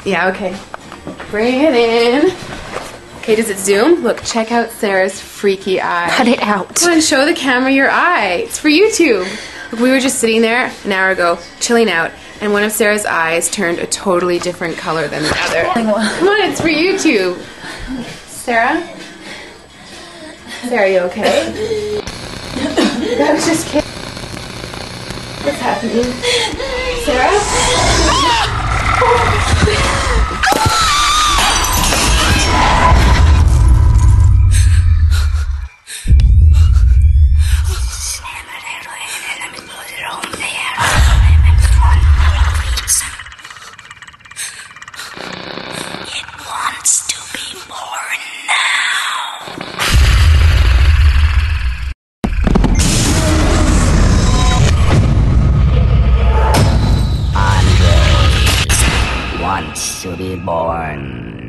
Yeah, okay. Bring it in. Okay, does it zoom? Look, check out Sarah's freaky eye. Cut it out. Come on, show the camera your eye. It's for YouTube. Look, we were just sitting there an hour ago, chilling out, and one of Sarah's eyes turned a totally different color than the other. Come on, it's for YouTube. Sarah? Sarah, you okay? I was just kidding. What's happening? Sarah? It wants to be born now. Andre wants to be born